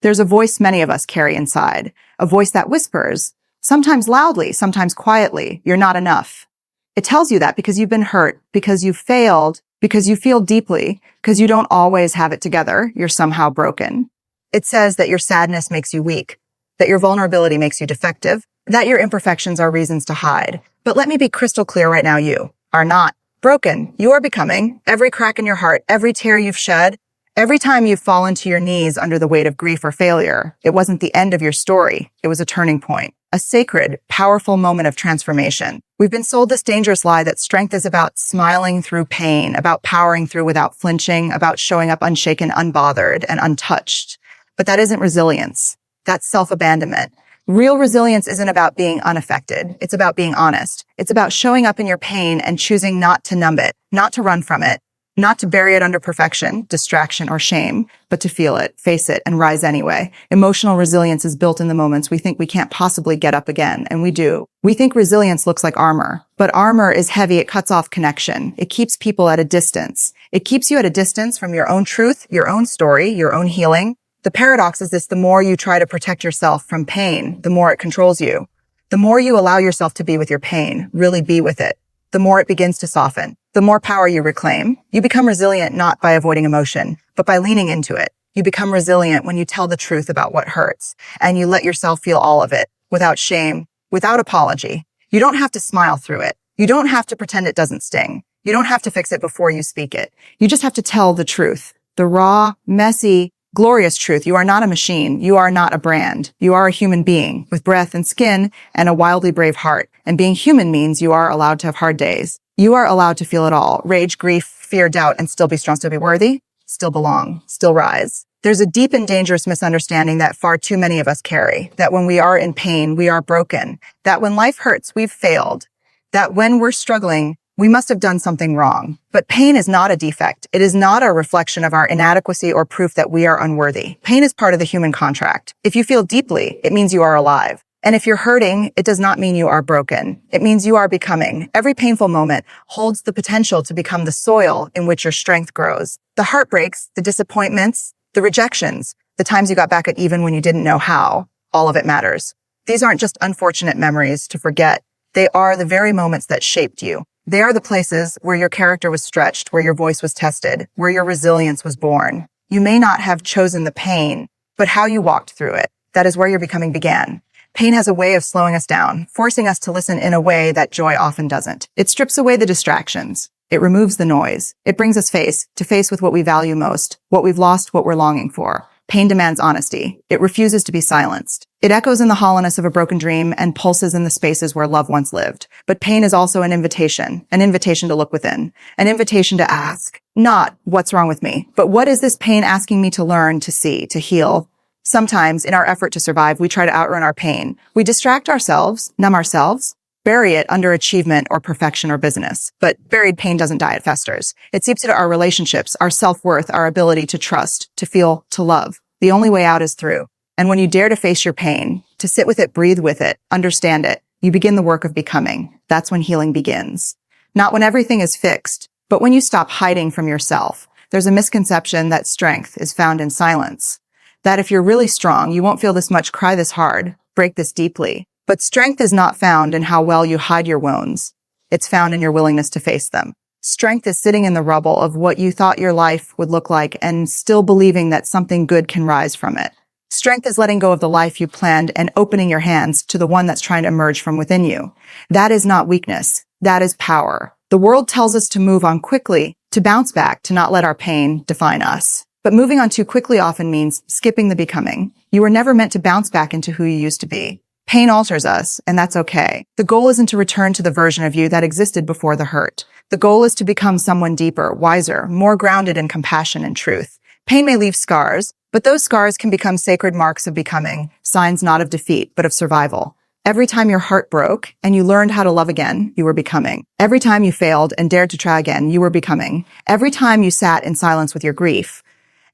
There's a voice many of us carry inside, a voice that whispers, sometimes loudly, sometimes quietly, you're not enough. It tells you that because you've been hurt, because you've failed, because you feel deeply, because you don't always have it together, you're somehow broken. It says that your sadness makes you weak, that your vulnerability makes you defective, that your imperfections are reasons to hide. But let me be crystal clear right now, you are not broken. You are becoming. Every crack in your heart, every tear you've shed, every time you've fallen to your knees under the weight of grief or failure, it wasn't the end of your story. It was a turning point, a sacred, powerful moment of transformation. We've been sold this dangerous lie that strength is about smiling through pain, about powering through without flinching, about showing up unshaken, unbothered, and untouched. But that isn't resilience. That's self-abandonment. Real resilience isn't about being unaffected. It's about being honest. It's about showing up in your pain and choosing not to numb it, not to run from it, not to bury it under perfection, distraction, or shame, but to feel it, face it, and rise anyway. Emotional resilience is built in the moments we think we can't possibly get up again, and we do. We think resilience looks like armor, but armor is heavy. It cuts off connection. It keeps people at a distance. It keeps you at a distance from your own truth, your own story, your own healing. The paradox is this: the more you try to protect yourself from pain, the more it controls you. The more you allow yourself to be with your pain, really be with it, the more it begins to soften. The more power you reclaim. You become resilient not by avoiding emotion, but by leaning into it. You become resilient when you tell the truth about what hurts, and you let yourself feel all of it, without shame, without apology. You don't have to smile through it. You don't have to pretend it doesn't sting. You don't have to fix it before you speak it. You just have to tell the truth. The raw, messy, glorious truth. You are not a machine. You are not a brand. You are a human being with breath and skin and a wildly brave heart. And being human means you are allowed to have hard days. You are allowed to feel it all: rage, grief, fear, doubt, and still be strong, still be worthy, still belong, still rise. There's a deep and dangerous misunderstanding that far too many of us carry, that when we are in pain, we are broken, that when life hurts, we've failed, that when we're struggling, we must have done something wrong. But pain is not a defect. It is not a reflection of our inadequacy or proof that we are unworthy. Pain is part of the human contract. If you feel deeply, it means you are alive. And if you're hurting, it does not mean you are broken. It means you are becoming. Every painful moment holds the potential to become the soil in which your strength grows. The heartbreaks, the disappointments, the rejections, the times you got back at even when you didn't know how, all of it matters. These aren't just unfortunate memories to forget. They are the very moments that shaped you. They are the places where your character was stretched, where your voice was tested, where your resilience was born. You may not have chosen the pain, but how you walked through it, that is where your becoming began. Pain has a way of slowing us down, forcing us to listen in a way that joy often doesn't. It strips away the distractions. It removes the noise. It brings us face to face with what we value most, what we've lost, what we're longing for. Pain demands honesty. It refuses to be silenced. It echoes in the hollowness of a broken dream and pulses in the spaces where love once lived. But pain is also an invitation to look within, an invitation to ask, not what's wrong with me, but what is this pain asking me to learn, to see, to heal? Sometimes, in our effort to survive, we try to outrun our pain. We distract ourselves, numb ourselves, bury it under achievement or perfection or business. But buried pain doesn't die, it festers. It seeps into our relationships, our self-worth, our ability to trust, to feel, to love. The only way out is through. And when you dare to face your pain, to sit with it, breathe with it, understand it, you begin the work of becoming. That's when healing begins. Not when everything is fixed, but when you stop hiding from yourself. There's a misconception that strength is found in silence. That if you're really strong, you won't feel this much, cry this hard, break this deeply. But strength is not found in how well you hide your wounds. It's found in your willingness to face them. Strength is sitting in the rubble of what you thought your life would look like and still believing that something good can rise from it. Strength is letting go of the life you planned and opening your hands to the one that's trying to emerge from within you. That is not weakness. That is power. The world tells us to move on quickly, to bounce back, to not let our pain define us. But moving on too quickly often means skipping the becoming. You were never meant to bounce back into who you used to be. Pain alters us, and that's okay. The goal isn't to return to the version of you that existed before the hurt. The goal is to become someone deeper, wiser, more grounded in compassion and truth. Pain may leave scars, but those scars can become sacred marks of becoming, signs not of defeat, but of survival. Every time your heart broke and you learned how to love again, you were becoming. Every time you failed and dared to try again, you were becoming. Every time you sat in silence with your grief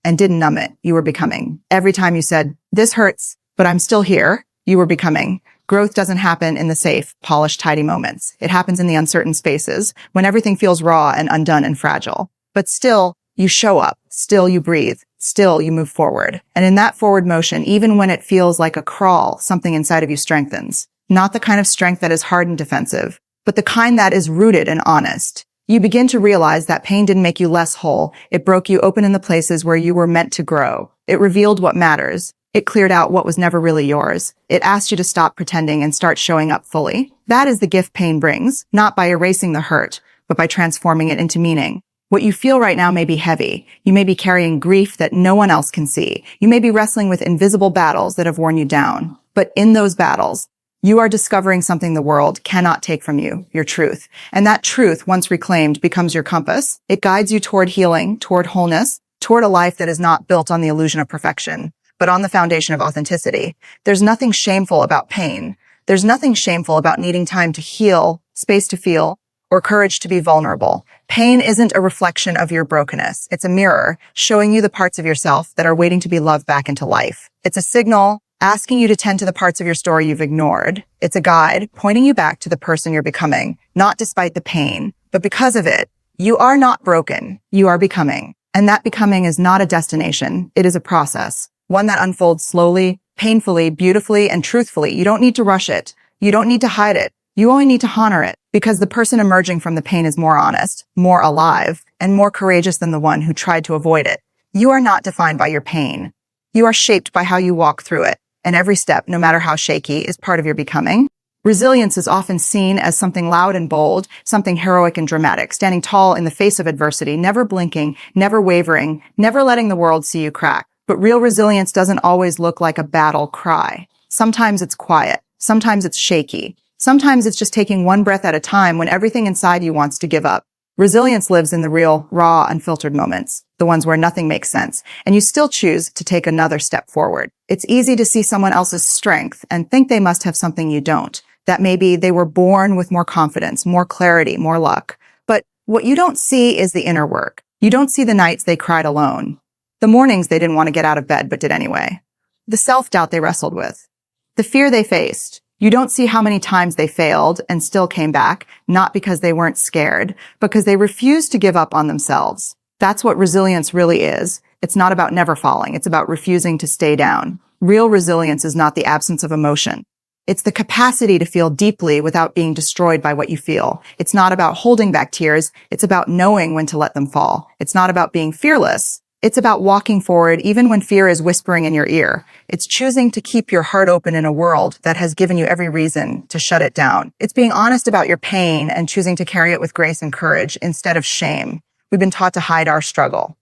and didn't numb it, you were becoming. Every time you said, "This hurts, but I'm still here," you were becoming. Growth doesn't happen in the safe, polished, tidy moments. It happens in the uncertain spaces, when everything feels raw and undone and fragile. But still, you show up. Still, you breathe. Still, you move forward. And in that forward motion, even when it feels like a crawl, something inside of you strengthens. Not the kind of strength that is hard and defensive, but the kind that is rooted and honest. You begin to realize that pain didn't make you less whole. It broke you open in the places where you were meant to grow. It revealed what matters. It cleared out what was never really yours. It asked you to stop pretending and start showing up fully. That is the gift pain brings, not by erasing the hurt, but by transforming it into meaning. What you feel right now may be heavy. You may be carrying grief that no one else can see. You may be wrestling with invisible battles that have worn you down. But in those battles, you are discovering something the world cannot take from you, your truth. And that truth, once reclaimed, becomes your compass. It guides you toward healing, toward wholeness, toward a life that is not built on the illusion of perfection, but on the foundation of authenticity. There's nothing shameful about pain. There's nothing shameful about needing time to heal, space to feel, or courage to be vulnerable. Pain isn't a reflection of your brokenness. It's a mirror showing you the parts of yourself that are waiting to be loved back into life. It's a signal asking you to tend to the parts of your story you've ignored. It's a guide pointing you back to the person you're becoming, not despite the pain, but because of it. You are not broken. You are becoming. And that becoming is not a destination. It is a process. One that unfolds slowly, painfully, beautifully, and truthfully. You don't need to rush it. You don't need to hide it. You only need to honor it, because the person emerging from the pain is more honest, more alive, and more courageous than the one who tried to avoid it. You are not defined by your pain. You are shaped by how you walk through it, and every step, no matter how shaky, is part of your becoming. Resilience is often seen as something loud and bold, something heroic and dramatic, standing tall in the face of adversity, never blinking, never wavering, never letting the world see you crack. But real resilience doesn't always look like a battle cry. Sometimes it's quiet. Sometimes it's shaky. Sometimes it's just taking one breath at a time when everything inside you wants to give up. Resilience lives in the real, raw, unfiltered moments, the ones where nothing makes sense, and you still choose to take another step forward. It's easy to see someone else's strength and think they must have something you don't, that maybe they were born with more confidence, more clarity, more luck. But what you don't see is the inner work. You don't see the nights they cried alone, the mornings they didn't want to get out of bed but did anyway, the self-doubt they wrestled with, the fear they faced. You don't see how many times they failed and still came back, not because they weren't scared, but because they refused to give up on themselves. That's what resilience really is. It's not about never falling. It's about refusing to stay down. Real resilience is not the absence of emotion. It's the capacity to feel deeply without being destroyed by what you feel. It's not about holding back tears. It's about knowing when to let them fall. It's not about being fearless. It's about walking forward even when fear is whispering in your ear. It's choosing to keep your heart open in a world that has given you every reason to shut it down. It's being honest about your pain and choosing to carry it with grace and courage instead of shame. We've been taught to hide our struggle.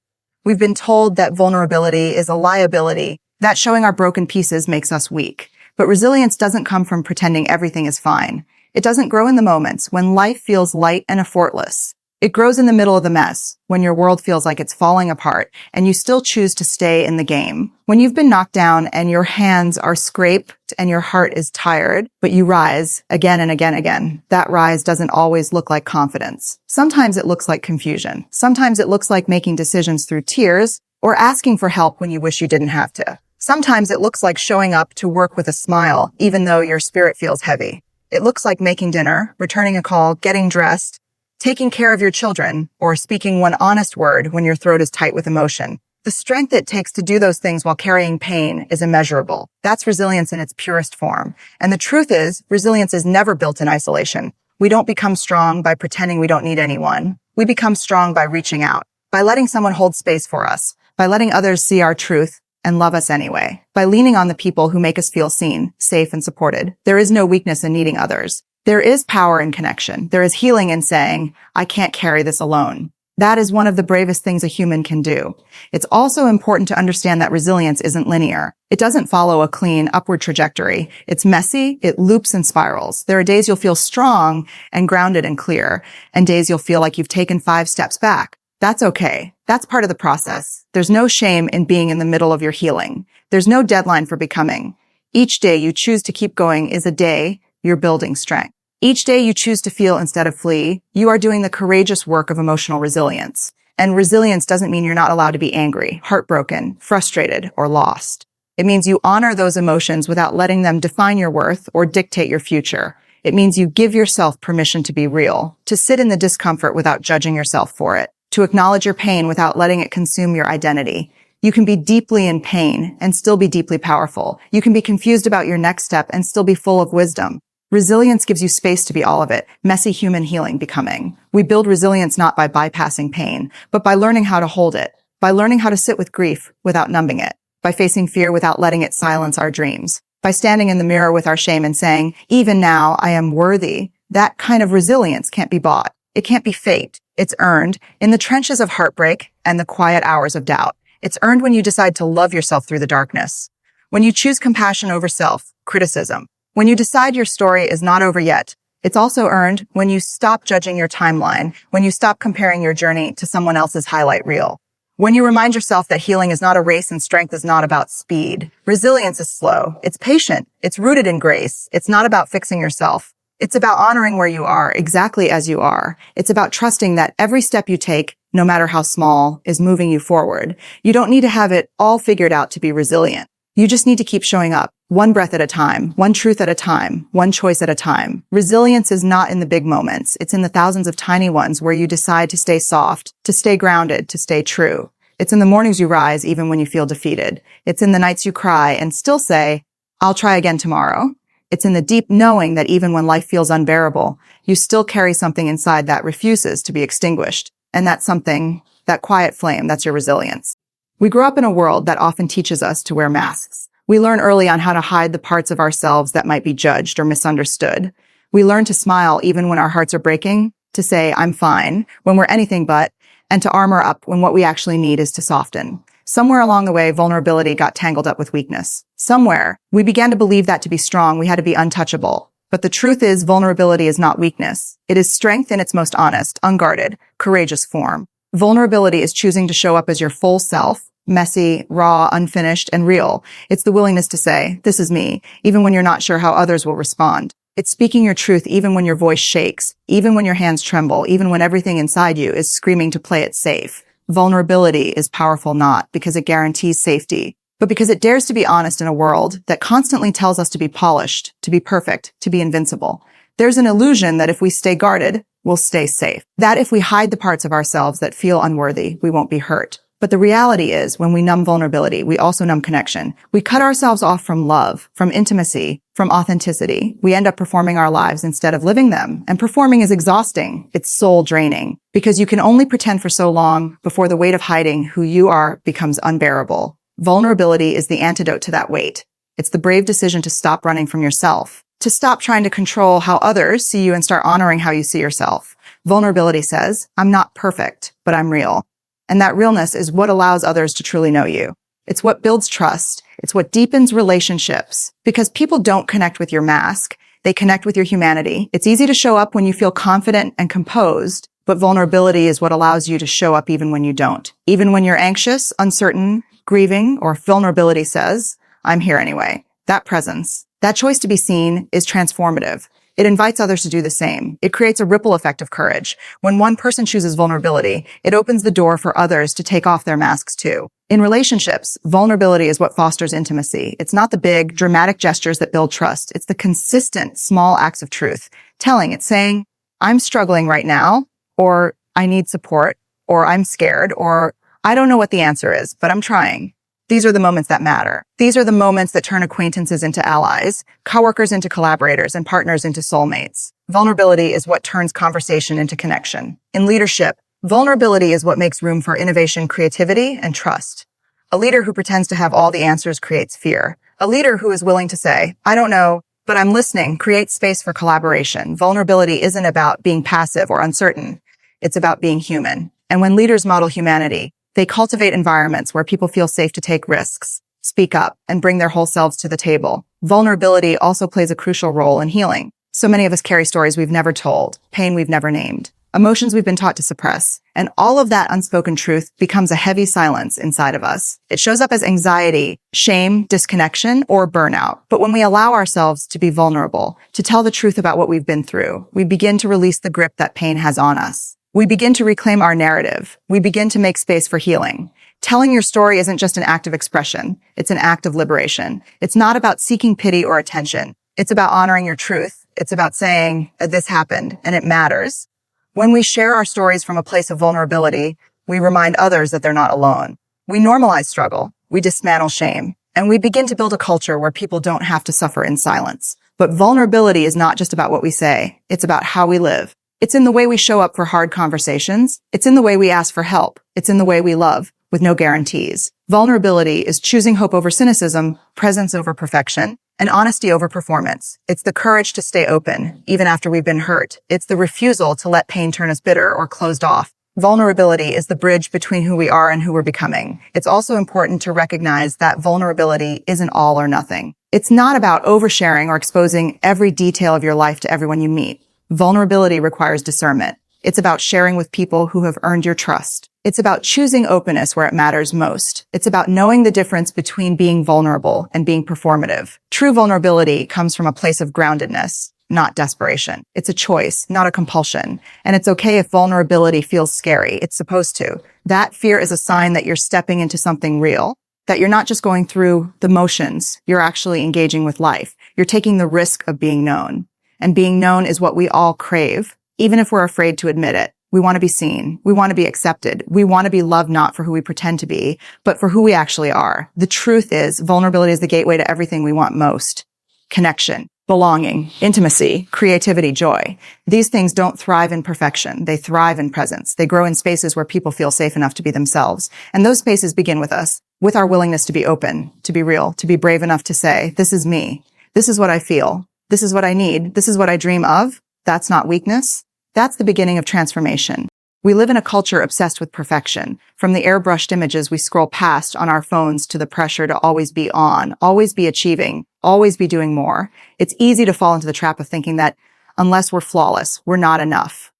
We've been told that vulnerability is a liability, that showing our broken pieces makes us weak. But resilience doesn't come from pretending everything is fine. It doesn't grow in the moments when life feels light and effortless. It grows in the middle of the mess, when your world feels like it's falling apart, and you still choose to stay in the game. When you've been knocked down and your hands are scraped and your heart is tired, but you rise again and again and again. That rise doesn't always look like confidence. Sometimes it looks like confusion. Sometimes it looks like making decisions through tears or asking for help when you wish you didn't have to. Sometimes it looks like showing up to work with a smile, even though your spirit feels heavy. It looks like making dinner, returning a call, getting dressed, taking care of your children, or speaking one honest word when your throat is tight with emotion. The strength it takes to do those things while carrying pain is immeasurable. That's resilience in its purest form. And the truth is, resilience is never built in isolation. We don't become strong by pretending we don't need anyone. We become strong by reaching out, by letting someone hold space for us, by letting others see our truth and love us anyway, by leaning on the people who make us feel seen, safe, and supported. There is no weakness in needing others. There is power in connection. There is healing in saying, I can't carry this alone. That is one of the bravest things a human can do. It's also important to understand that resilience isn't linear. It doesn't follow a clean upward trajectory. It's messy, it loops and spirals. There are days you'll feel strong and grounded and clear, and days you'll feel like you've taken 5 steps back. That's okay. That's part of the process. There's no shame in being in the middle of your healing. There's no deadline for becoming. Each day you choose to keep going is a day you're building strength. Each day you choose to feel instead of flee, you are doing the courageous work of emotional resilience. And resilience doesn't mean you're not allowed to be angry, heartbroken, frustrated, or lost. It means you honor those emotions without letting them define your worth or dictate your future. It means you give yourself permission to be real, to sit in the discomfort without judging yourself for it, to acknowledge your pain without letting it consume your identity. You can be deeply in pain and still be deeply powerful. You can be confused about your next step and still be full of wisdom. Resilience gives you space to be all of it, messy human healing becoming. We build resilience not by bypassing pain, but by learning how to hold it, by learning how to sit with grief without numbing it, by facing fear without letting it silence our dreams, by standing in the mirror with our shame and saying, even now, I am worthy. That kind of resilience can't be bought. It can't be faked. It's earned in the trenches of heartbreak and the quiet hours of doubt. It's earned when you decide to love yourself through the darkness. When you choose compassion over self-criticism. When you decide your story is not over yet. It's also earned when you stop judging your timeline, when you stop comparing your journey to someone else's highlight reel. When you remind yourself that healing is not a race and strength is not about speed. Resilience is slow. It's patient. It's rooted in grace. It's not about fixing yourself. It's about honoring where you are, exactly as you are. It's about trusting that every step you take, no matter how small, is moving you forward. You don't need to have it all figured out to be resilient. You just need to keep showing up, one breath at a time, one truth at a time, one choice at a time. Resilience is not in the big moments. It's in the thousands of tiny ones where you decide to stay soft, to stay grounded, to stay true. It's in the mornings you rise even when you feel defeated. It's in the nights you cry and still say, I'll try again tomorrow. It's in the deep knowing that even when life feels unbearable, you still carry something inside that refuses to be extinguished. And that's something, that quiet flame, that's your resilience. We grow up in a world that often teaches us to wear masks. We learn early on how to hide the parts of ourselves that might be judged or misunderstood. We learn to smile even when our hearts are breaking, to say, I'm fine, when we're anything but, and to armor up when what we actually need is to soften. Somewhere along the way, vulnerability got tangled up with weakness. Somewhere, we began to believe that to be strong, we had to be untouchable. But the truth is, vulnerability is not weakness. It is strength in its most honest, unguarded, courageous form. Vulnerability is choosing to show up as your full self, messy, raw, unfinished, and real. It's the willingness to say, this is me, even when you're not sure how others will respond. It's speaking your truth even when your voice shakes, even when your hands tremble, even when everything inside you is screaming to play it safe. Vulnerability is powerful not because it guarantees safety, but because it dares to be honest in a world that constantly tells us to be polished, to be perfect, to be invincible. There's an illusion that if we stay guarded, we'll stay safe. That if we hide the parts of ourselves that feel unworthy, we won't be hurt. But the reality is, when we numb vulnerability, we also numb connection. We cut ourselves off from love, from intimacy, from authenticity. We end up performing our lives instead of living them. And performing is exhausting. It's soul draining. Because you can only pretend for so long before the weight of hiding who you are becomes unbearable. Vulnerability is the antidote to that weight. It's the brave decision to stop running from yourself, to stop trying to control how others see you and start honoring how you see yourself. Vulnerability says, I'm not perfect, but I'm real. And that realness is what allows others to truly know you. It's what builds trust. It's what deepens relationships. Because people don't connect with your mask. They connect with your humanity. It's easy to show up when you feel confident and composed, but vulnerability is what allows you to show up even when you don't. Even when you're anxious, uncertain, grieving, or vulnerability says, I'm here anyway. That presence, that choice to be seen is transformative. It invites others to do the same. It creates a ripple effect of courage. When one person chooses vulnerability, it opens the door for others to take off their masks too. In relationships, vulnerability is what fosters intimacy. It's not the big, dramatic gestures that build trust. It's the consistent, small acts of truth. It's saying, I'm struggling right now, or I need support, or I'm scared, or I don't know what the answer is, but I'm trying. These are the moments that matter. These are the moments that turn acquaintances into allies, coworkers into collaborators, and partners into soulmates. Vulnerability is what turns conversation into connection. In leadership, vulnerability is what makes room for innovation, creativity, and trust. A leader who pretends to have all the answers creates fear. A leader who is willing to say, I don't know, but I'm listening, creates space for collaboration. Vulnerability isn't about being passive or uncertain. It's about being human. And when leaders model humanity, they cultivate environments where people feel safe to take risks, speak up, and bring their whole selves to the table. Vulnerability also plays a crucial role in healing. So many of us carry stories we've never told, pain we've never named, emotions we've been taught to suppress, and all of that unspoken truth becomes a heavy silence inside of us. It shows up as anxiety, shame, disconnection, or burnout. But when we allow ourselves to be vulnerable, to tell the truth about what we've been through, we begin to release the grip that pain has on us. We begin to reclaim our narrative. We begin to make space for healing. Telling your story isn't just an act of expression. It's an act of liberation. It's not about seeking pity or attention. It's about honoring your truth. It's about saying, this happened, and it matters. When we share our stories from a place of vulnerability, we remind others that they're not alone. We normalize struggle, we dismantle shame, and we begin to build a culture where people don't have to suffer in silence. But vulnerability is not just about what we say, it's about how we live. It's in the way we show up for hard conversations. It's in the way we ask for help. It's in the way we love, with no guarantees. Vulnerability is choosing hope over cynicism, presence over perfection, and honesty over performance. It's the courage to stay open, even after we've been hurt. It's the refusal to let pain turn us bitter or closed off. Vulnerability is the bridge between who we are and who we're becoming. It's also important to recognize that vulnerability isn't all or nothing. It's not about oversharing or exposing every detail of your life to everyone you meet. Vulnerability requires discernment. It's about sharing with people who have earned your trust. It's about choosing openness where it matters most. It's about knowing the difference between being vulnerable and being performative. True vulnerability comes from a place of groundedness, not desperation. It's a choice, not a compulsion. And it's okay if vulnerability feels scary. It's supposed to. That fear is a sign that you're stepping into something real, that you're not just going through the motions, you're actually engaging with life. You're taking the risk of being known. And being known is what we all crave, even if we're afraid to admit it. We want to be seen. We want to be accepted. We want to be loved not for who we pretend to be, but for who we actually are. The truth is, vulnerability is the gateway to everything we want most. Connection, belonging, intimacy, creativity, joy. These things don't thrive in perfection. They thrive in presence. They grow in spaces where people feel safe enough to be themselves. And those spaces begin with us, with our willingness to be open, to be real, to be brave enough to say, this is me. This is what I feel. This is what I need. This is what I dream of. That's not weakness. That's the beginning of transformation. We live in a culture obsessed with perfection, from the airbrushed images we scroll past on our phones to the pressure to always be on, always be achieving, always be doing more. It's easy to fall into the trap of thinking that unless we're flawless, we're not enough.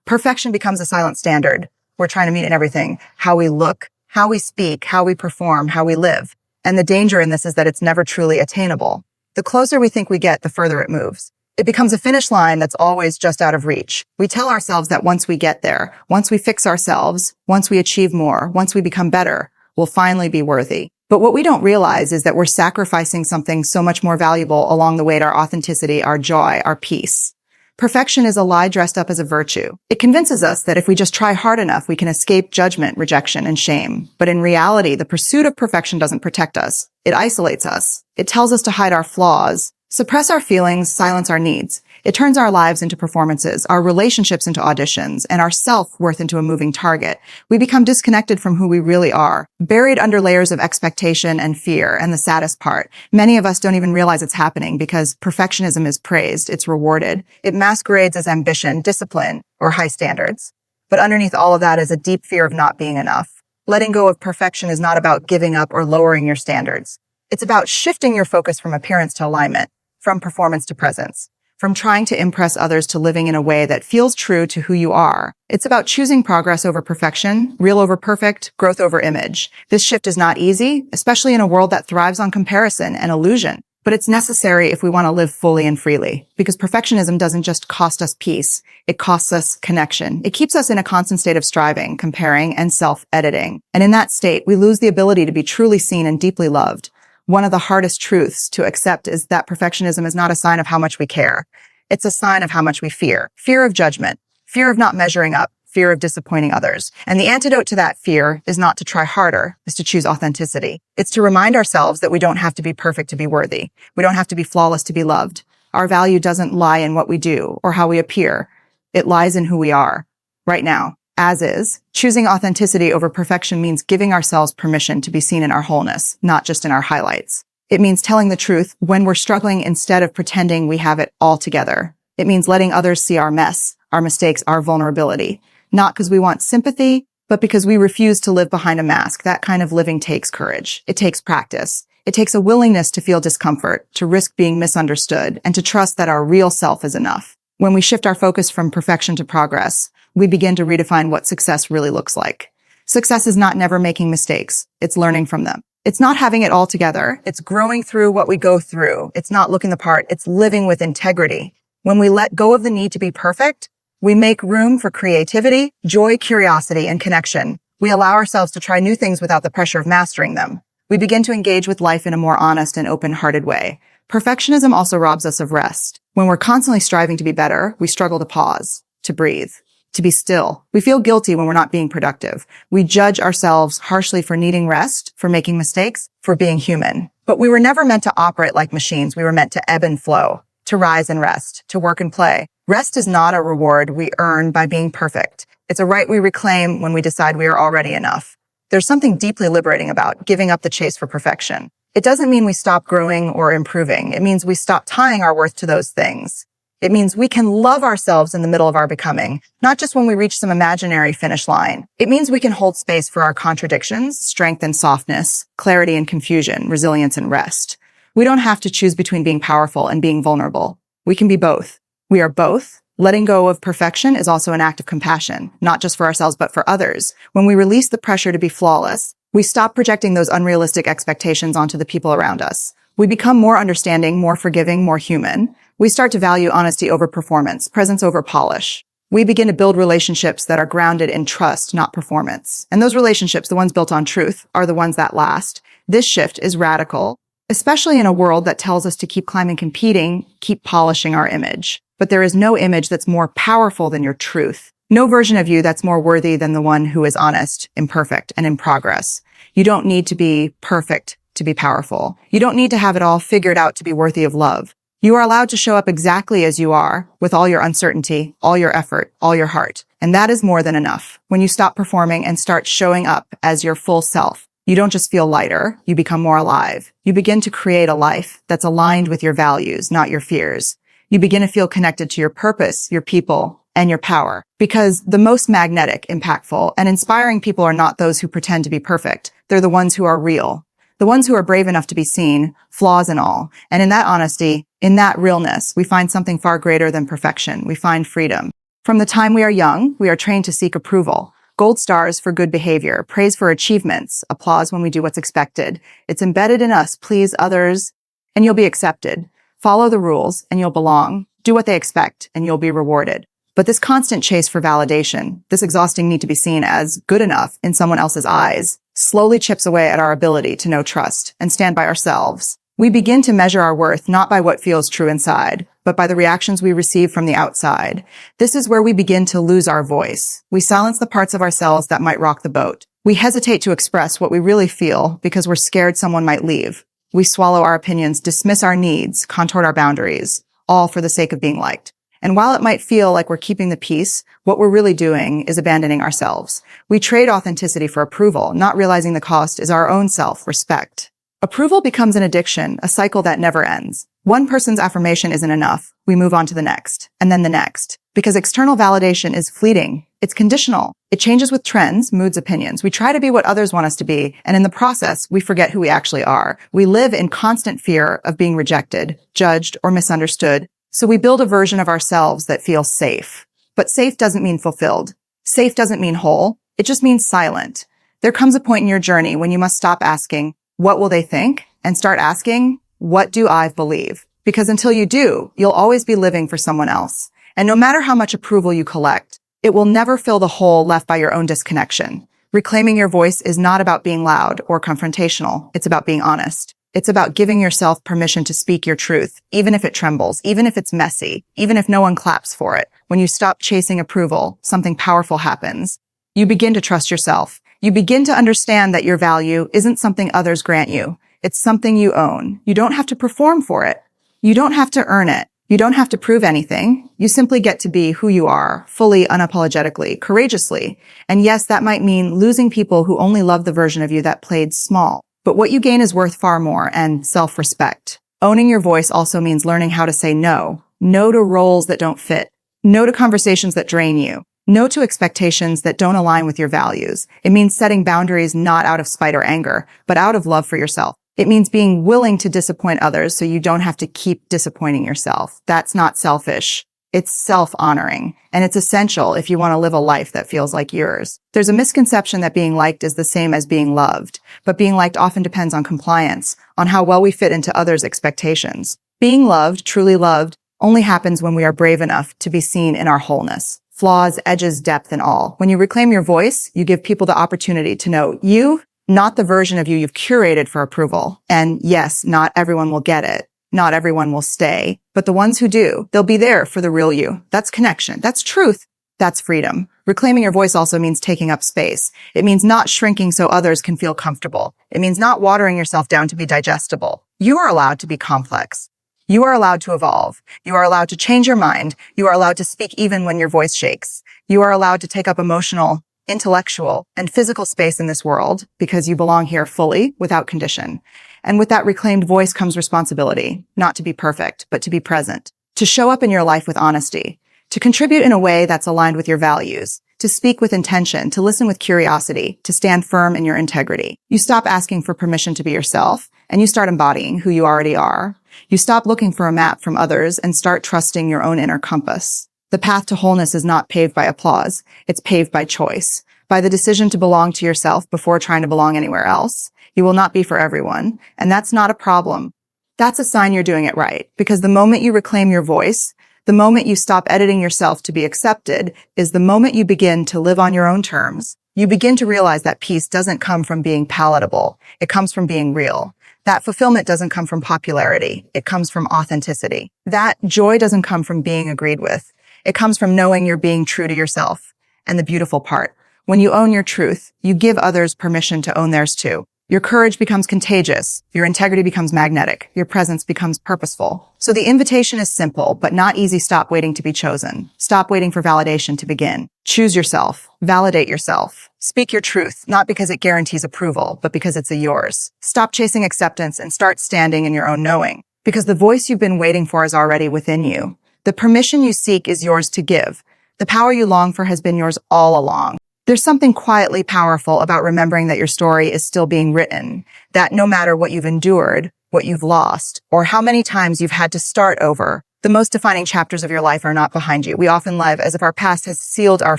Perfection becomes a silent standard. We're trying to meet in everything: how we look, how we speak, how we perform, how we live. And the danger in this is that it's never truly attainable. The closer we think we get, the further it moves. It becomes a finish line that's always just out of reach. We tell ourselves that once we get there, once we fix ourselves, once we achieve more, once we become better, we'll finally be worthy. But what we don't realize is that we're sacrificing something so much more valuable along the way to our authenticity, our joy, our peace. Perfection is a lie dressed up as a virtue. It convinces us that if we just try hard enough, we can escape judgment, rejection, and shame. But in reality, the pursuit of perfection doesn't protect us. It isolates us. It tells us to hide our flaws, suppress our feelings, silence our needs. It turns our lives into performances, our relationships into auditions, and our self-worth into a moving target. We become disconnected from who we really are, buried under layers of expectation and fear. And the saddest part, many of us don't even realize it's happening because perfectionism is praised, it's rewarded. It masquerades as ambition, discipline, or high standards. But underneath all of that is a deep fear of not being enough. Letting go of perfection is not about giving up or lowering your standards. It's about shifting your focus from appearance to alignment, from performance to presence, from trying to impress others to living in a way that feels true to who you are. It's about choosing progress over perfection, real over perfect, growth over image. This shift is not easy, especially in a world that thrives on comparison and illusion. But it's necessary if we want to live fully and freely, because perfectionism doesn't just cost us peace, it costs us connection. It keeps us in a constant state of striving, comparing, and self-editing. And in that state, we lose the ability to be truly seen and deeply loved. One of the hardest truths to accept is that perfectionism is not a sign of how much we care. It's a sign of how much we fear. Fear of judgment, fear of not measuring up, fear of disappointing others. And the antidote to that fear is not to try harder, is to choose authenticity. It's to remind ourselves that we don't have to be perfect to be worthy. We don't have to be flawless to be loved. Our value doesn't lie in what we do or how we appear. It lies in who we are, right now. As is, choosing authenticity over perfection means giving ourselves permission to be seen in our wholeness, not just in our highlights. It means telling the truth when we're struggling instead of pretending we have it all together. It means letting others see our mess, our mistakes, our vulnerability. Not because we want sympathy, but because we refuse to live behind a mask. That kind of living takes courage. It takes practice. It takes a willingness to feel discomfort, to risk being misunderstood, and to trust that our real self is enough. When we shift our focus from perfection to progress, we begin to redefine what success really looks like. Success is not never making mistakes. It's learning from them. It's not having it all together. It's growing through what we go through. It's not looking the part. It's living with integrity. When we let go of the need to be perfect, we make room for creativity, joy, curiosity, and connection. We allow ourselves to try new things without the pressure of mastering them. We begin to engage with life in a more honest and open-hearted way. Perfectionism also robs us of rest. When we're constantly striving to be better, we struggle to pause, to breathe. to be still. We feel guilty when we're not being productive. We judge ourselves harshly for needing rest, for making mistakes, for being human. But we were never meant to operate like machines. We were meant to ebb and flow, to rise and rest, to work and play. Rest is not a reward we earn by being perfect. It's a right we reclaim when we decide we are already enough. There's something deeply liberating about giving up the chase for perfection. It doesn't mean we stop growing or improving. It means we stop tying our worth to those things. It means we can love ourselves in the middle of our becoming, not just when we reach some imaginary finish line. It means we can hold space for our contradictions, strength and softness, clarity and confusion, resilience and rest. We don't have to choose between being powerful and being vulnerable. We can be both. We are both. Letting go of perfection is also an act of compassion, not just for ourselves, but for others. When we release the pressure to be flawless, we stop projecting those unrealistic expectations onto the people around us. We become more understanding, more forgiving, more human. We start to value honesty over performance, presence over polish. We begin to build relationships that are grounded in trust, not performance. And those relationships, the ones built on truth, are the ones that last. This shift is radical, especially in a world that tells us to keep climbing, competing, keep polishing our image. But there is no image that's more powerful than your truth. No version of you that's more worthy than the one who is honest, imperfect, and in progress. You don't need to be perfect to be powerful. You don't need to have it all figured out to be worthy of love. You are allowed to show up exactly as you are, with all your uncertainty, all your effort, all your heart. And that is more than enough. When you stop performing and start showing up as your full self, you don't just feel lighter, you become more alive. You begin to create a life that's aligned with your values, not your fears. You begin to feel connected to your purpose, your people, and your power. Because the most magnetic, impactful, and inspiring people are not those who pretend to be perfect. They're the ones who are real. The ones who are brave enough to be seen, flaws and all. And in that honesty, in that realness, we find something far greater than perfection. We find freedom. From the time we are young, we are trained to seek approval. Gold stars for good behavior, praise for achievements, applause when we do what's expected. It's embedded in us. Please others, and you'll be accepted. Follow the rules, and you'll belong. Do what they expect, and you'll be rewarded. But this constant chase for validation, this exhausting need to be seen as good enough in someone else's eyes, slowly chips away at our ability to know trust and stand by ourselves. We begin to measure our worth not by what feels true inside, but by the reactions we receive from the outside. This is where we begin to lose our voice. We silence the parts of ourselves that might rock the boat. We hesitate to express what we really feel because we're scared someone might leave. We swallow our opinions, dismiss our needs, contort our boundaries, all for the sake of being liked. And while it might feel like we're keeping the peace, what we're really doing is abandoning ourselves. We trade authenticity for approval, not realizing the cost is our own self-respect. Approval becomes an addiction, a cycle that never ends. One person's affirmation isn't enough. We move on to the next, and then the next. Because external validation is fleeting. It's conditional. It changes with trends, moods, opinions. We try to be what others want us to be, and in the process, we forget who we actually are. We live in constant fear of being rejected, judged, or misunderstood. So we build a version of ourselves that feels safe. But safe doesn't mean fulfilled. Safe doesn't mean whole. It just means silent. There comes a point in your journey when you must stop asking, what will they think? And start asking, what do I believe? Because until you do, you'll always be living for someone else. And no matter how much approval you collect, it will never fill the hole left by your own disconnection. Reclaiming your voice is not about being loud or confrontational. It's about being honest. It's about giving yourself permission to speak your truth, even if it trembles, even if it's messy, even if no one claps for it. When you stop chasing approval, something powerful happens. You begin to trust yourself. You begin to understand that your value isn't something others grant you. It's something you own. You don't have to perform for it. You don't have to earn it. You don't have to prove anything. You simply get to be who you are, fully, unapologetically, courageously. And yes, that might mean losing people who only love the version of you that played small. But what you gain is worth far more, and self-respect. Owning your voice also means learning how to say no. No to roles that don't fit. No to conversations that drain you. No to expectations that don't align with your values. It means setting boundaries not out of spite or anger, but out of love for yourself. It means being willing to disappoint others so you don't have to keep disappointing yourself. That's not selfish. It's self-honoring, and it's essential if you want to live a life that feels like yours. There's a misconception that being liked is the same as being loved, but being liked often depends on compliance, on how well we fit into others' expectations. Being loved, truly loved, only happens when we are brave enough to be seen in our wholeness. Flaws, edges, depth, and all. When you reclaim your voice, you give people the opportunity to know you, not the version of you you've curated for approval. And yes, not everyone will get it. Not everyone will stay, but the ones who do, they'll be there for the real you. That's connection. That's truth. That's freedom. Reclaiming your voice also means taking up space. It means not shrinking so others can feel comfortable. It means not watering yourself down to be digestible. You are allowed to be complex. You are allowed to evolve. You are allowed to change your mind. You are allowed to speak even when your voice shakes. You are allowed to take up emotional, intellectual, and physical space in this world because you belong here fully, without condition. And with that reclaimed voice comes responsibility, not to be perfect, but to be present, to show up in your life with honesty, to contribute in a way that's aligned with your values, to speak with intention, to listen with curiosity, to stand firm in your integrity. You stop asking for permission to be yourself, and you start embodying who you already are. You stop looking for a map from others and start trusting your own inner compass. The path to wholeness is not paved by applause. It's paved by choice, by the decision to belong to yourself before trying to belong anywhere else. You will not be for everyone, and that's not a problem. That's a sign you're doing it right, because the moment you reclaim your voice, the moment you stop editing yourself to be accepted, is the moment you begin to live on your own terms. You begin to realize that peace doesn't come from being palatable. It comes from being real. That fulfillment doesn't come from popularity. It comes from authenticity. That joy doesn't come from being agreed with. It comes from knowing you're being true to yourself. And the beautiful part, when you own your truth, you give others permission to own theirs too. Your courage becomes contagious. Your integrity becomes magnetic. Your presence becomes purposeful. So the invitation is simple, but not easy. Stop waiting to be chosen. Stop waiting for validation to begin. Choose yourself. Validate yourself. Speak your truth, not because it guarantees approval, but because it's yours. Stop chasing acceptance and start standing in your own knowing, because the voice you've been waiting for is already within you. The permission you seek is yours to give. The power you long for has been yours all along. There's something quietly powerful about remembering that your story is still being written, that no matter what you've endured, what you've lost, or how many times you've had to start over, the most defining chapters of your life are not behind you. We often live as if our past has sealed our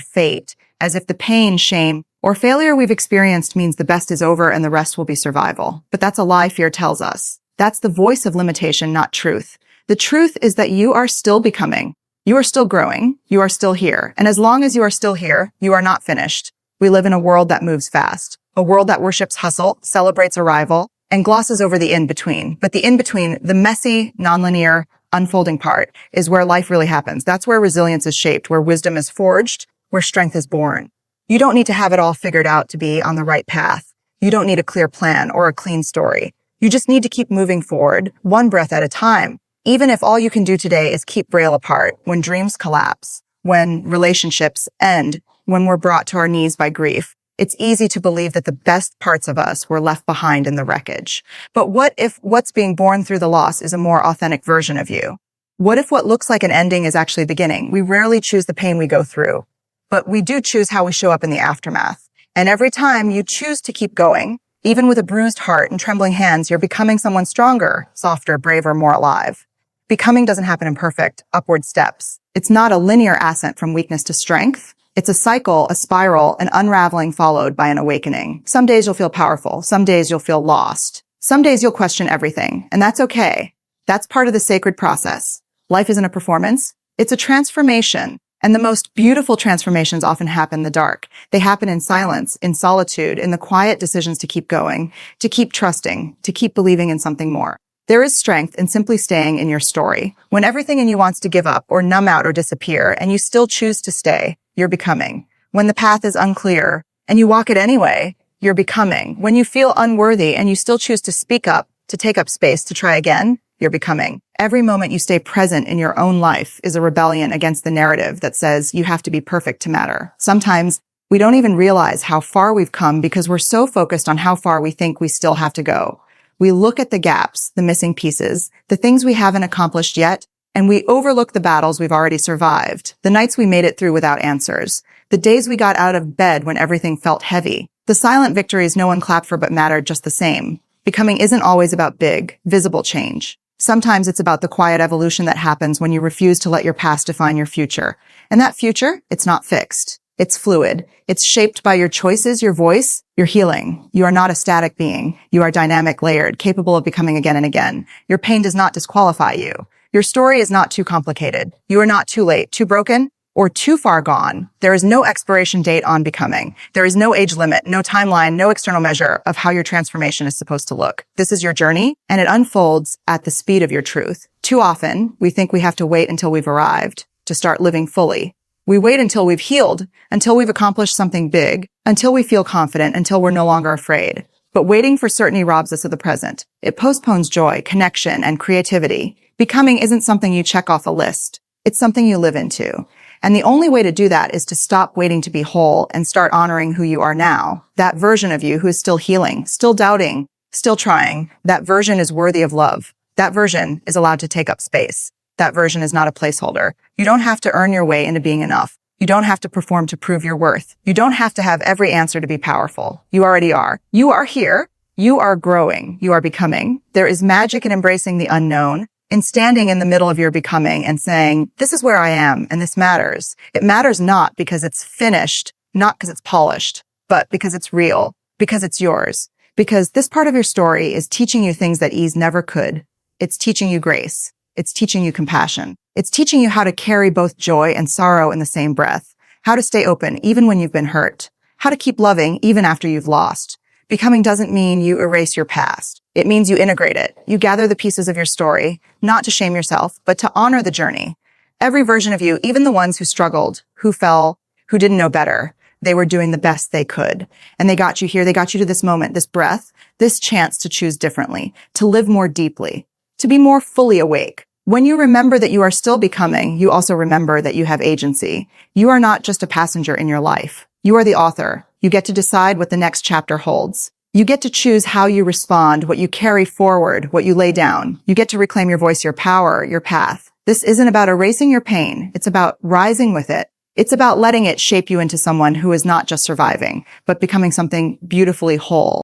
fate, as if the pain, shame, or failure we've experienced means the best is over and the rest will be survival. But that's a lie fear tells us. That's the voice of limitation, not truth. The truth is that you are still becoming. You are still growing. You are still here. And as long as you are still here, you are not finished. We live in a world that moves fast, a world that worships hustle, celebrates arrival, and glosses over the in-between. But the in-between, the messy, nonlinear, unfolding part, is where life really happens. That's where resilience is shaped, where wisdom is forged, where strength is born. You don't need to have it all figured out to be on the right path. You don't need a clear plan or a clean story. You just need to keep moving forward, one breath at a time. Even if all you can do today is keep Braille apart, when dreams collapse, when relationships end, when we're brought to our knees by grief, it's easy to believe that the best parts of us were left behind in the wreckage. But what if what's being born through the loss is a more authentic version of you? What if what looks like an ending is actually beginning? We rarely choose the pain we go through, but we do choose how we show up in the aftermath. And every time you choose to keep going, even with a bruised heart and trembling hands, you're becoming someone stronger, softer, braver, more alive. Becoming doesn't happen in perfect, upward steps. It's not a linear ascent from weakness to strength. It's a cycle, a spiral, an unraveling followed by an awakening. Some days you'll feel powerful. Some days you'll feel lost. Some days you'll question everything, and that's okay. That's part of the sacred process. Life isn't a performance. It's a transformation. And the most beautiful transformations often happen in the dark. They happen in silence, in solitude, in the quiet decisions to keep going, to keep trusting, to keep believing in something more. There is strength in simply staying in your story. When everything in you wants to give up or numb out or disappear, and you still choose to stay, you're becoming. When the path is unclear and you walk it anyway, you're becoming. When you feel unworthy and you still choose to speak up, to take up space, to try again, you're becoming. Every moment you stay present in your own life is a rebellion against the narrative that says you have to be perfect to matter. Sometimes we don't even realize how far we've come because we're so focused on how far we think we still have to go. We look at the gaps, the missing pieces, the things we haven't accomplished yet, and we overlook the battles we've already survived, the nights we made it through without answers, the days we got out of bed when everything felt heavy, the silent victories no one clapped for but mattered just the same. Becoming isn't always about big, visible change. Sometimes it's about the quiet evolution that happens when you refuse to let your past define your future. And that future, it's not fixed. It's fluid. It's shaped by your choices, your voice, your healing. You are not a static being. You are dynamic, layered, capable of becoming again and again. Your pain does not disqualify you. Your story is not too complicated. You are not too late, too broken, or too far gone. There is no expiration date on becoming. There is no age limit, no timeline, no external measure of how your transformation is supposed to look. This is your journey, and it unfolds at the speed of your truth. Too often, we think we have to wait until we've arrived to start living fully. We wait until we've healed, until we've accomplished something big, until we feel confident, until we're no longer afraid. But waiting for certainty robs us of the present. It postpones joy, connection, and creativity. Becoming isn't something you check off a list. It's something you live into. And the only way to do that is to stop waiting to be whole and start honoring who you are now. That version of you who is still healing, still doubting, still trying. That version is worthy of love. That version is allowed to take up space. That version is not a placeholder. You don't have to earn your way into being enough. You don't have to perform to prove your worth. You don't have to have every answer to be powerful. You already are. You are here. You are growing. You are becoming. There is magic in embracing the unknown, in standing in the middle of your becoming and saying, this is where I am, and this matters. It matters not because it's finished, not because it's polished, but because it's real, because it's yours. Because this part of your story is teaching you things that ease never could. It's teaching you grace. It's teaching you compassion. It's teaching you how to carry both joy and sorrow in the same breath, how to stay open even when you've been hurt, how to keep loving even after you've lost. Becoming doesn't mean you erase your past. It means you integrate it. You gather the pieces of your story, not to shame yourself, but to honor the journey. Every version of you, even the ones who struggled, who fell, who didn't know better, they were doing the best they could. And they got you here. They got you to this moment, this breath, this chance to choose differently, to live more deeply, to be more fully awake. When you remember that you are still becoming, you also remember that you have agency. You are not just a passenger in your life. You are the author. You get to decide what the next chapter holds. You get to choose how you respond, what you carry forward, what you lay down. You get to reclaim your voice, your power, your path. This isn't about erasing your pain. It's about rising with it. It's about letting it shape you into someone who is not just surviving, but becoming something beautifully whole.